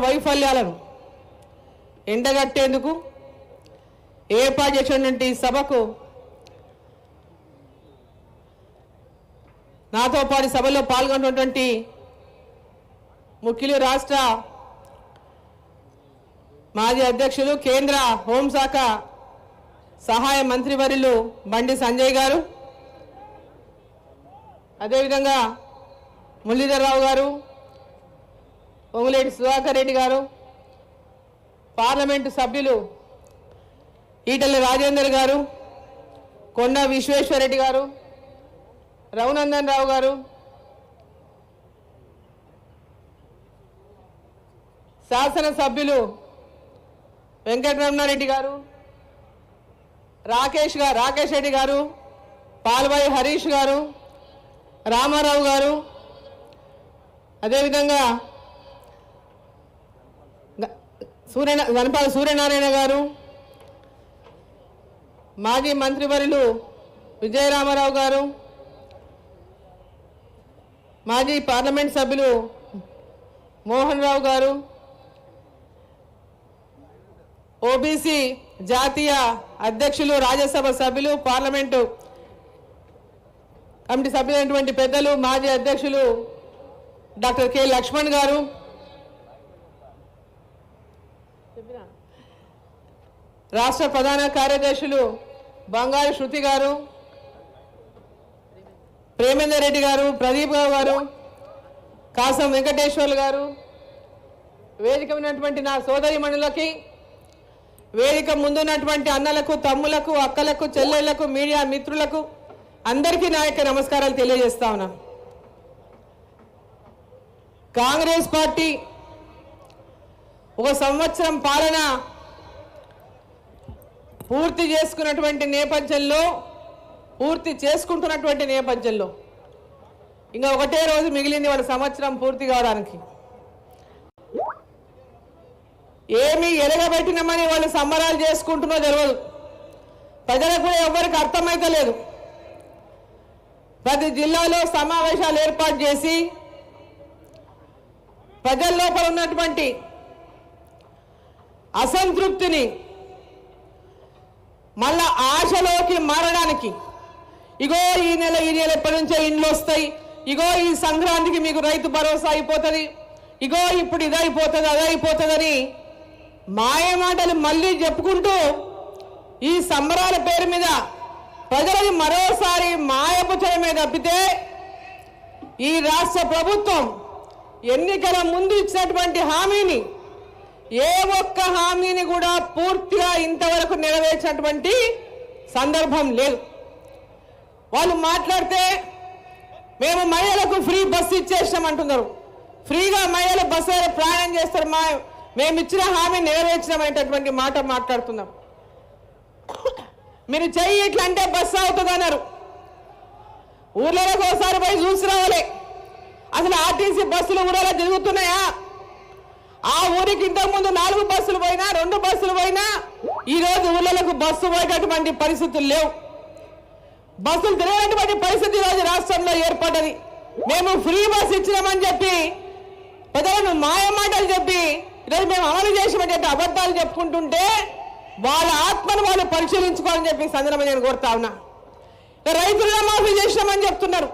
వైఫల్యాలను ఎండగట్టేందుకు ఏర్పాటు చేసినటువంటి సభకు నాతో పాటు సభలో పాల్గొన్నటువంటి ముఖ్యులు రాష్ట్ర మాజీ అధ్యక్షులు కేంద్ర హోంశాఖ సహాయ మంత్రివర్యులు బండి సంజయ్ గారు, అదేవిధంగా మురళీధరరావు గారు, పొంగులేటి సుధాకర్ రెడ్డి గారు, పార్లమెంటు సభ్యులు ఈటెల రాజేందర్ గారు, కొండ విశ్వేశ్వరరెడ్డి గారు, రఘునందన్ రావు గారు, శాసన సభ్యులు వెంకటరమణారెడ్డి గారు, రాకేష్ రెడ్డి గారు, పాల్వాయి హరీష్ గారు, రామారావు గారు, అదేవిధంగా వనపాల సూర్యనారాయణ గారు, మాజీ మంత్రివర్యులు విజయరామారావు గారు, మాజీ పార్లమెంట్ సభ్యులు మోహన్ రావు గారు, ఓబీసీ జాతీయ అధ్యక్షులు, రాజ్యసభ సభ్యులు, పార్లమెంటు కమిటీ సభ్యులైనటువంటి పెద్దలు, మాజీ అధ్యక్షులు డాక్టర్ కె లక్ష్మణ్ గారు, రాష్ట్ర ప్రధాన కార్యదర్శులు బంగారు శృతి గారు, ప్రేమేందర్ రెడ్డి గారు, ప్రదీప్ గారు, కాసం వెంకటేశ్వర్లు గారు, వేదిక ఉన్నటువంటి నా సోదరి మణులకి, వేదిక ముందున్నటువంటి అన్నలకు, తమ్ములకు, అక్కలకు, చెల్లెళ్లకు, మీడియా మిత్రులకు అందరికీ నా యొక్క నమస్కారాలు తెలియజేస్తా ఉన్నా. కాంగ్రెస్ పార్టీ ఒక సంవత్సరం పాలన పూర్తి చేసుకుంటున్నటువంటి నేపథ్యంలో ఇంకా ఒకటే రోజు మిగిలింది వాళ్ళ సంవత్సరం పూర్తి కావడానికి. ఏమి ఎరగబెట్టినామని వాళ్ళు సంబరాలు చేసుకుంటున్నో తెలియదు, ప్రజలకు కూడా ఎవరికి అర్థమైతే లేదు. ప్రతి జిల్లాలో సమావేశాలు ఏర్పాటు చేసి ప్రజల లోపల ఉన్నటువంటి అసంతృప్తిని మళ్ళా ఆశలోకి మారడానికి, ఇగో ఈ నెల ఎప్పటి నుంచే ఇండ్లు వస్తాయి, ఇగో ఈ సంక్రాంతికి మీకు రైతు భరోసా అయిపోతుంది, ఇగో ఇప్పుడు ఇదైపోతుంది అదైపోతుందని మాయమాటలు మళ్ళీ చెప్పుకుంటూ ఈ సంబరాల పేరు మీద ప్రజలని మరోసారి మాయపుచ్చడమే తప్పితే ఈ రాష్ట్ర ప్రభుత్వం ఎన్నికల ముందు ఇచ్చినటువంటి హామీని ఏ ఒక్క హామీని కూడా పూర్తిగా ఇంతవరకు నెరవేర్చినటువంటి సందర్భం లేదు. వాళ్ళు మాట్లాడితే మేము మహిళలకు ఫ్రీ బస్సు ఇచ్చేసామంటున్నారు, ఫ్రీగా మహిళలు బస్సు ప్రయాణం చేస్తారు, మేము ఇచ్చిన హామీ నెరవేర్చినామనేటటువంటి మాట మాట్లాడుతున్నాం. మీరు చెయ్యి ఇట్లంటే బస్సు అవుతుంది అన్నారు. ఊర్లలోకి ఒకసారి పోయి చూసి రావాలి, అసలు ఆర్టీసీ బస్సులు ఊళ్ళలో తిరుగుతున్నాయా? ఆ ఊరికి ఇంతకుముందు 4 బస్సులు పోయినా, 2 బస్సులు పోయినా ఈ రోజు ఊళ్ళలకు బస్సు పోయేటటువంటి పరిస్థితులు లేవు. బస్సులు తిరగనటువంటి పరిస్థితి ఈరోజు రాష్ట్రంలో ఏర్పడ్డది. మేము ఫ్రీ బస్సు ఇచ్చినామని చెప్పి ప్రజలను మాయమాటలు చెప్పి ఈరోజు మేము అమలు చేసినటువంటి అబద్ధాలు చెప్పుకుంటుంటే వాళ్ళ ఆత్మను వాళ్ళు పరిశీలించుకోవాలని చెప్పి సందర్భంగా నేను కోరుతా ఉన్నా. రైతు రుణమాఫీ చేసినామని చెప్తున్నారు.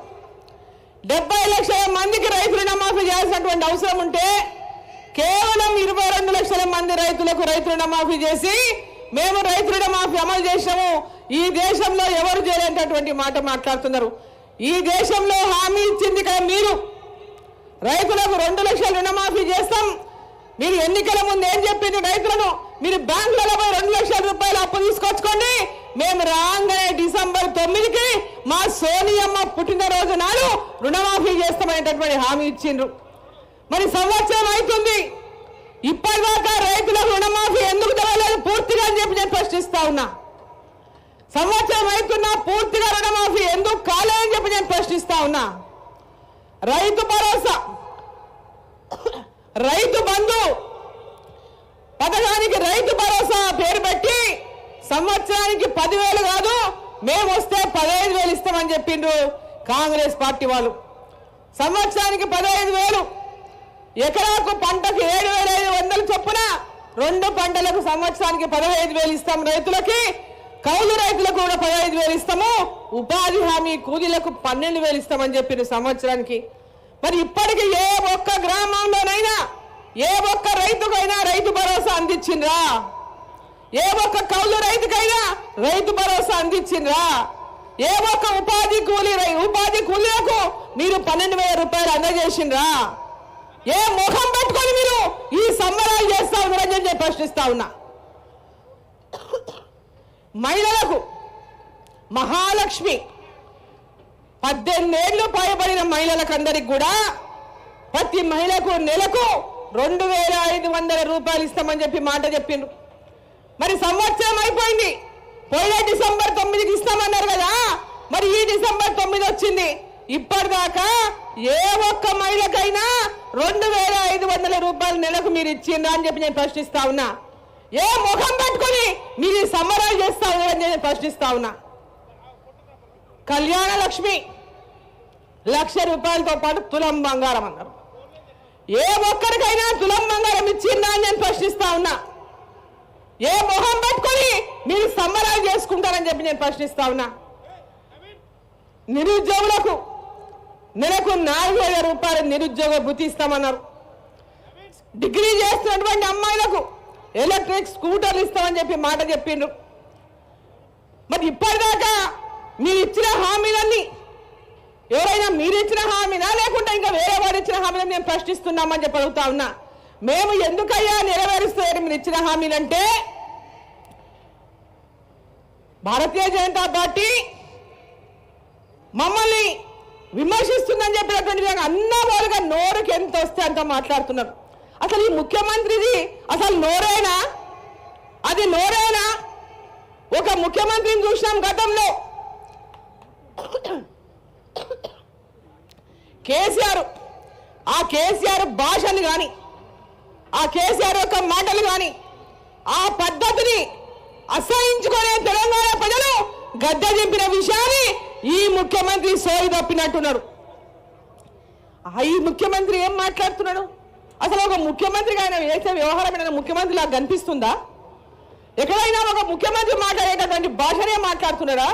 70 లక్షల మందికి రైతు రుణమాఫీ చేయాల్సినటువంటి అవసరం ఉంటే కేవలం 22 లక్షల మంది రైతులకు రైతు రుణమాఫీ చేసి మేము రైతు రుణమాఫీ అమలు చేసాము, ఈ దేశంలో ఎవరు చేయలేనటువంటి మాట మాట్లాడుతున్నారు. ఈ దేశంలో హామీ ఇచ్చింది కదా మీరు, రైతులకు 2 లక్షల రుణమాఫీ చేస్తాం. మీరు ఎన్నికల ముందు ఏం చెప్పింది రైతులను? మీరు బ్యాంకులలో 2 లక్షల రూపాయలు అప్పు తీసుకొచ్చుకోండి, మేము రాగానే డిసెంబర్ 9కి మా సోనియమ్మ పుట్టినరోజు నాడు రుణమాఫీ చేస్తామనేటటువంటి హామీ ఇచ్చిండ్రు. మరి సంవత్సరం అవుతుంది, ఇప్పటిదాకా రైతులకు రుణమాఫీ ఎందుకు జరగలేదు పూర్తిగా అని చెప్పి నేను ప్రశ్నిస్తా ఉన్నా. సంవత్సరం అవుతున్నా పూర్తిగా రుణమాఫీ ఎందుకు కాలేదని చెప్పి నేను ప్రశ్నిస్తా ఉన్నా. రైతు భరోసా, రైతు బంధు పథకానికి రైతు భరోసా పేరు పెట్టి సంవత్సరానికి 10,000 కాదు, మేము వస్తే 15,000 ఇస్తామని చెప్పిండ్రు కాంగ్రెస్ పార్టీ వాళ్ళు. సంవత్సరానికి 15,000 ఎకరాకు పంటకు 7,500 చొప్పున 2 పంటలకు సంవత్సరానికి 15,000 ఇస్తాం రైతులకి, కౌలు రైతులకు కూడా 15,000 ఇస్తాము, ఉపాధి హామీ కూలీలకు 12,000 ఇస్తామని చెప్పిన సంవత్సరానికి. మరి ఇప్పటికీ ఏ ఒక్క గ్రామంలోనైనా ఏ ఒక్క రైతుకైనా రైతు భరోసా అందించిండ్రా? ఏ ఒక్క కౌలు రైతుకైనా రైతు భరోసా అందించిండ్రా? ఏ ఒక్క ఉపాధి కూలీలకు మీరు 12,000 రూపాయలు అందజేసిండ్రా? ఏ ముఖం పెట్టుకొని మీరు ఈ సంబరాలు చేస్తా ఉన్నారని నేను ప్రశ్నిస్తా ఉన్నా. మహిళలకు మహాలక్ష్మి 18 ఏళ్లు పైబడిన మహిళలకు అందరికి కూడా ప్రతి మహిళకు నెలకు 2,500 రూపాయలు ఇస్తామని చెప్పి మాట చెప్పిండ్రు. మరి సంవత్సరం అయిపోయింది, పోయిన డిసెంబర్ 9కి ఇస్తామన్నారు కదా, మరి ఈ డిసెంబర్ 9 వచ్చింది, ఇప్పటిదాకా ఏ ఒక్క మహిళకైనా 2,500 రూపాయలు నెలకు మీరు ఇచ్చిండ్రా అని చెప్పి నేను ప్రశ్నిస్తా ఉన్నా. ఏ ముఖం పెట్టుకొని మీరు సంబరాలు చేస్తా ఉన్నారని నేను ప్రశ్నిస్తా ఉన్నా. కళ్యాణ లక్ష్మి 1,00,000 రూపాయలతో పాటు తులం బంగారం అన్నారు. ఏ ఒక్కరికైనా తులం బంగారం ఇచ్చిందా అని నేను ప్రశ్నిస్తా ఉన్నా. ఏ మొహం పెట్టుకొని మీరు సంబరాలు చేసుకుంటారని చెప్పి నేను ప్రశ్నిస్తా ఉన్నా. నిరుద్యోగులకు నెలకు 4,000 రూపాయలు నిరుద్యోగ భృతి ఇస్తామన్నారు. డిగ్రీ చేస్తున్నటువంటి అమ్మాయిలకు ఎలక్ట్రిక్ స్కూటర్లు ఇస్తామని చెప్పి మాట చెప్పిండ్రు. మరి ఇప్పటిదాకా మీరు ఇచ్చిన హామీలన్నీ ఎవరైనా మీరు ఇచ్చిన హామీనా లేకుంటే ఇంకా వేరే వారు ఇచ్చిన హామీలను మేము ప్రశ్నిస్తున్నామని చెప్పి అడుగుతా ఉన్నా. మేము ఎందుకయ్యా నెరవేరుస్తాయని మీరు ఇచ్చిన హామీలంటే, భారతీయ జనతా పార్టీ మమ్మల్ని విమర్శిస్తుందని చెప్పినటువంటి అన్న వాళ్ళుగా నోరుకి ఎంత వస్తే అంత మాట్లాడుతున్నారు. అసలు ఈ ముఖ్యమంత్రిది అసలు నోరేనా? అది నోరేనా? ఒక ముఖ్యమంత్రిని చూసినాం గతంలో, కేసీఆర్. ఆ కేసీఆర్ భాషను కానీ ఆ కేసీఆర్ యొక్క మాటలు కానీ ఆ పద్ధతిని అసహించుకునే తెలంగాణ ప్రజలు గద్దె దింపిన విషయాన్ని ఈ ముఖ్యమంత్రి సోయి తప్పినట్టున్నారు. ఈ ముఖ్యమంత్రి ఏం మాట్లాడుతున్నాడు? అసలు ఒక ముఖ్యమంత్రికి ఆయన వేసే వ్యవహారమైన ముఖ్యమంత్రిలా కనిపిస్తుందా? ఎక్కడైనా ఒక ముఖ్యమంత్రి మాట్లాడేటటువంటి భాషనే మాట్లాడుతున్నాడా?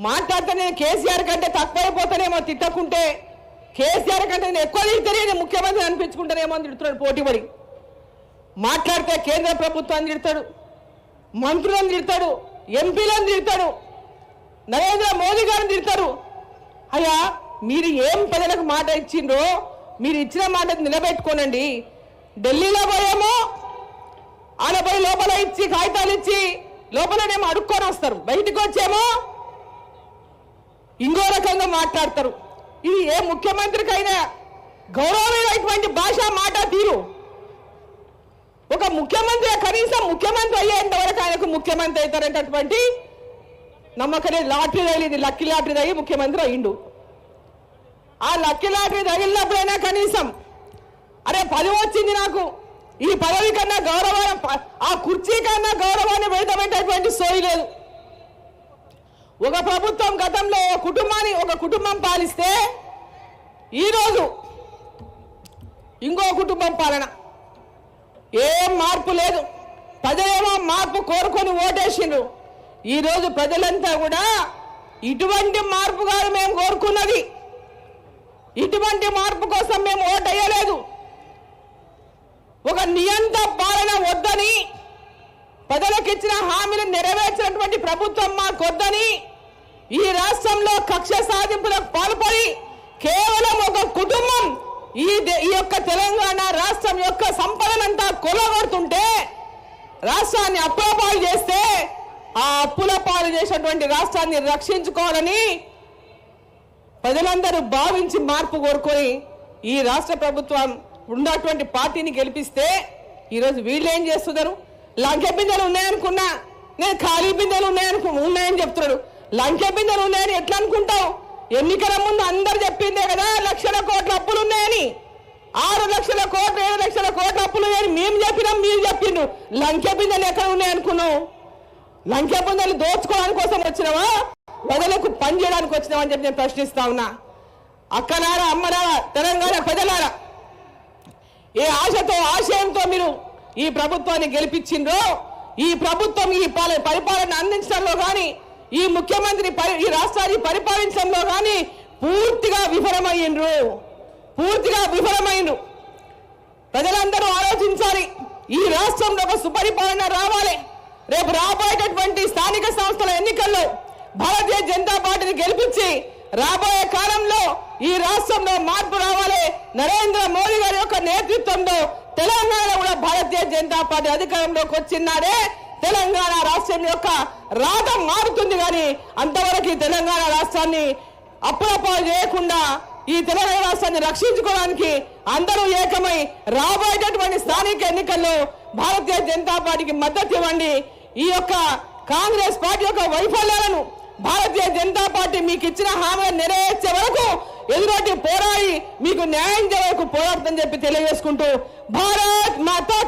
మాట్లాడితే నేను కేసీఆర్ కంటే తక్కువైపోతానేమో తిట్టకుంటే, కేసీఆర్ కంటే నేను ఎక్కువ తిడితేనే నేను ముఖ్యమంత్రి అనిపించుకుంటానేమో అని తిడుతున్నాడు పోటీపడి. మాట్లాడితే కేంద్ర ప్రభుత్వాన్ని తిడతాడు, మంత్రులను తిడతాడు, ఎంపీలను తిడతాడు, నరేంద్ర మోదీ గారిని తిడతారు. అయ్యా, మీరు ఏం ప్రజలకు మాట ఇచ్చిండ్రో మీరు ఇచ్చిన మాట నిలబెట్టుకోనండి. ఢిల్లీలో పోయేమో ఆడ పోయి లోపల ఇచ్చి కాగితాలు ఇచ్చి లోపలనేమో అడుక్కొని వస్తారు, బయటకు వచ్చేమో ఇంకో రకంగా మాట్లాడతారు. ఇది ఏ ముఖ్యమంత్రికైనా గౌరవమైనటువంటి భాష మాట తీరు. ఒక ముఖ్యమంత్రి కనీసం ముఖ్యమంత్రి అయ్యేంత వరకు ఆయనకు ముఖ్యమంత్రి అవుతారంటటువంటి నమ్మకనే లాటరీ తగిలింది, లక్కీ లాటరీ తగిలి ముఖ్యమంత్రి అయ్యిండు. ఆ లక్కీ లాటరీ తగిలినప్పుడైనా కనీసం అరే 10 వచ్చింది నాకు, ఈ పదవి కన్నా గౌరవం, ఆ కుర్చీ కన్నా గౌరవాన్ని వెళ్తామనేటటువంటి సోయి లేదు. ఒక ప్రభుత్వం గతంలో ఒక కుటుంబం పాలిస్తే ఈరోజు ఇంకో కుటుంబం పాలన, ఏం మార్పు లేదు. ప్రజలేమో మార్పు కోరుకొని ఓటేసిండ్రు. ఈరోజు ప్రజలంతా కూడా ఇటువంటి మార్పు కాదు మేము కోరుకున్నది, ఇటువంటి మార్పు కోసం మేము ఓటు వేయలేదు. ఒక నియంత్ర పాలన వద్దని, ప్రజలకు ఇచ్చిన హామీలు నెరవేర్చినటువంటి ప్రభుత్వం మాకొద్దని, ఈ రాష్ట్రంలో కక్ష సాధింపులకు పాల్పడి కేవలం ఒక కుటుంబం ఈ యొక్క తెలంగాణ రాష్ట్రం యొక్క సంపదనంతా కొలగొడుతుంటే, రాష్ట్రాన్ని అప్పుల పాలు చేస్తే, ఆ అప్పుల పాలు చేసినటువంటి రాష్ట్రాన్ని రక్షించుకోవాలని ప్రజలందరూ భావించి మార్పు కోరుకొని ఈ రాష్ట్ర ప్రభుత్వం ఉన్నటువంటి పార్టీని గెలిపిస్తే, ఈరోజు వీళ్ళు ఏం చేస్తున్నారు? లంకె బిందెలు ఉన్నాయనుకున్నా, నేను ఖాళీ బిందెలు ఉన్నాయని చెప్తున్నాడు. లంకె బిందెలు ఉన్నాయని ఎట్లా అనుకుంటావు? ఎన్నికల ముందు అందరు చెప్పిందే కదా 1,00,000 కోట్ల అప్పులు ఉన్నాయని. 6 లక్షల కోట్లు 7 లక్షల కోట్ల అప్పులు ఉన్నాయని మేము చెప్పినాం, మీరు చెప్పిండు. లంకె బిందెలు ఎక్కడ ఉన్నాయనుకున్నావు? లంకె బిందెలు దోచుకోవడానికి కోసం వచ్చినావా, ప్రజలకు పని చేయడానికి వచ్చినావా అని చెప్పి నేను ప్రశ్నిస్తా ఉన్నా. అక్కలారా, అమ్మలారా, తెలంగాణ ప్రజలారా, ఏ ఆశతో ఆశయంతో మీరు ఈ ప్రభుత్వాన్ని గెలిపించిండ్రో, ఈ ప్రభుత్వం ఈ పరిపాలన అందించడంలో కానీ, ఈ ముఖ్యమంత్రి ఈ రాష్ట్రాన్ని పరిపాలించడంలో కానీ పూర్తిగా విఫలమైండ్రు. ప్రజలందరూ ఆలోచించాలి. ఈ రాష్ట్రంలో ఒక సుపరిపాలన రావాలి. రేపు రాబోయేటటువంటి స్థానిక సంస్థల ఎన్నికల్లో భారతీయ జనతా పార్టీని గెలిపించి రాబోయే కాలంలో ఈ రాష్ట్రంలో మార్పు రావాలి. నరేంద్ర మోడీ గారి యొక్క నేతృత్వంలో తెలంగాణ కూడా భారతీయ జనతా పార్టీ అధికారంలోకి వచ్చినాడే తెలంగాణ రాష్ట్రం యొక్క రాత మారుతుంది. కానీ అంతవరకు ఈ తెలంగాణ రాష్ట్రాన్ని అప్పులపాలు చేయకుండా ఈ తెలంగాణ రాష్ట్రాన్ని రక్షించుకోవడానికి అందరూ ఏకమై రాబోయేటటువంటి స్థానిక ఎన్నికల్లో భారతీయ జనతా పార్టీకి మద్దతు ఇవ్వండి. ఈ యొక్క కాంగ్రెస్ పార్టీ యొక్క వైఫల్యాలను భారతీయ జనతా పార్టీ మీకు ఇచ్చిన హామీలను నెరవేర్చే వరకు ఎదురొడ్డి పోరాడి మీకు న్యాయం చేయ వరకు పోరాడుతుందని చెప్పి తెలియజేసుకుంటూ భారత్ మాతా